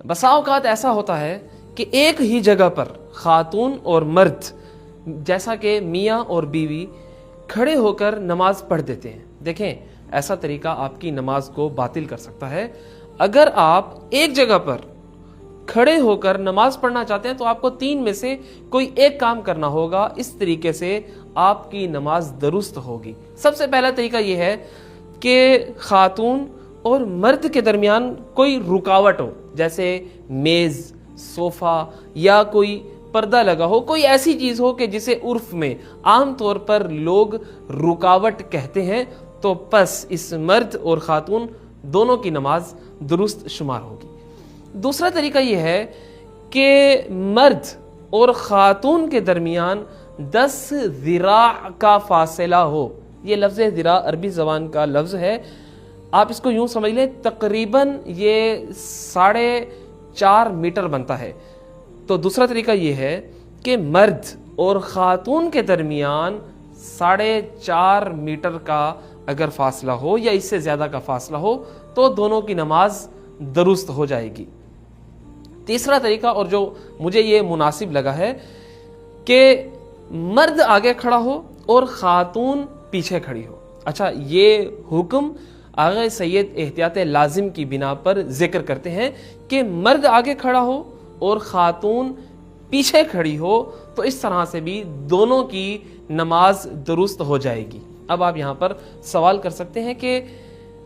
بسا اوقات ایسا ہوتا ہے کہ ایک ہی جگہ پر خاتون اور مرد جیسا کہ میاں اور بیوی کھڑے ہو کر نماز پڑھ دیتے ہیں. دیکھیں ایسا طریقہ آپ کی نماز کو باطل کر سکتا ہے. اگر آپ ایک جگہ پر کھڑے ہو کر نماز پڑھنا چاہتے ہیں تو آپ کو تین میں سے کوئی ایک کام کرنا ہوگا. اس طریقے سے آپ کی نماز درست ہوگی. سب سے پہلا طریقہ یہ ہے کہ خاتون اور مرد کے درمیان کوئی رکاوٹ ہو, جیسے میز, صوفہ یا کوئی پردہ لگا ہو, کوئی ایسی چیز ہو کہ جسے عرف میں عام طور پر لوگ رکاوٹ کہتے ہیں, تو پس اس مرد اور خاتون دونوں کی نماز درست شمار ہوگی. دوسرا طریقہ یہ ہے کہ مرد اور خاتون کے درمیان 10 ذراع کا فاصلہ ہو. یہ لفظ ذراع عربی زبان کا لفظ ہے, آپ اس کو یوں سمجھ لیں تقریباً یہ 4.5 میٹر بنتا ہے. تو دوسرا طریقہ یہ ہے کہ مرد اور خاتون کے درمیان 4.5 میٹر کا اگر فاصلہ ہو یا اس سے زیادہ کا فاصلہ ہو تو دونوں کی نماز درست ہو جائے گی. تیسرا طریقہ, اور جو مجھے یہ مناسب لگا ہے, کہ مرد آگے کھڑا ہو اور خاتون پیچھے کھڑی ہو. اچھا, یہ حکم آغا سید احتیاط لازم کی بنا پر ذکر کرتے ہیں کہ مرد آگے کھڑا ہو اور خاتون پیچھے کھڑی ہو, تو اس طرح سے بھی دونوں کی نماز درست ہو جائے گی. اب آپ یہاں پر سوال کر سکتے ہیں کہ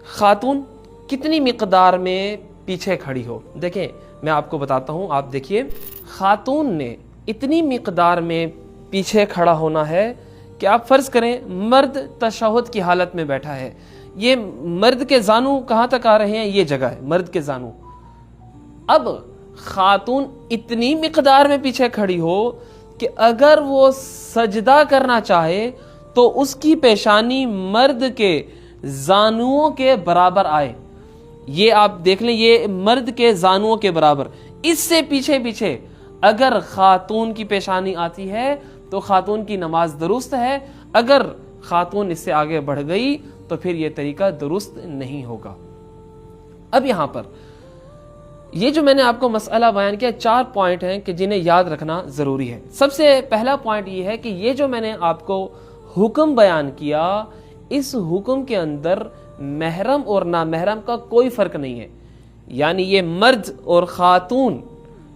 خاتون کتنی مقدار میں پیچھے کھڑی ہو. دیکھیں میں آپ کو بتاتا ہوں, آپ دیکھیے خاتون نے اتنی مقدار میں پیچھے کھڑا ہونا ہے کہ آپ فرض کریں مرد تشہد کی حالت میں بیٹھا ہے, یہ مرد کے زانو کہاں تک آ رہے ہیں, یہ جگہ ہے مرد کے زانو. اب خاتون اتنی مقدار میں پیچھے کھڑی ہو کہ اگر وہ سجدہ کرنا چاہے تو اس کی پیشانی مرد کے زانوؤں کے برابر آئے. یہ آپ دیکھ لیں, یہ مرد کے زانوؤں کے برابر. اس سے پیچھے پیچھے اگر خاتون کی پیشانی آتی ہے تو خاتون کی نماز درست ہے, اگر خاتون اس سے آگے بڑھ گئی تو پھر یہ طریقہ درست نہیں ہوگا. اب یہاں پر یہ جو میں نے آپ کو مسئلہ بیان کیا, 4 پوائنٹ ہیں کہ جنہیں یاد رکھنا ضروری ہے. سب سے پہلا پوائنٹ یہ ہے کہ یہ جو میں نے آپ کو حکم بیان کیا, اس حکم کے اندر محرم اور نامحرم کا کوئی فرق نہیں ہے. یعنی یہ مرد اور خاتون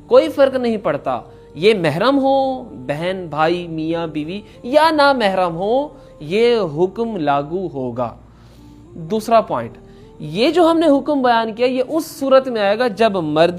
کوئی فرق نہیں پڑتا, یہ محرم ہو, بہن بھائی میاں بیوی, یا نامحرم ہو, یہ حکم لاگو ہوگا. دوسرا پوائنٹ, یہ جو ہم نے حکم بیان کیا یہ اس صورت میں آئے گا جب مرد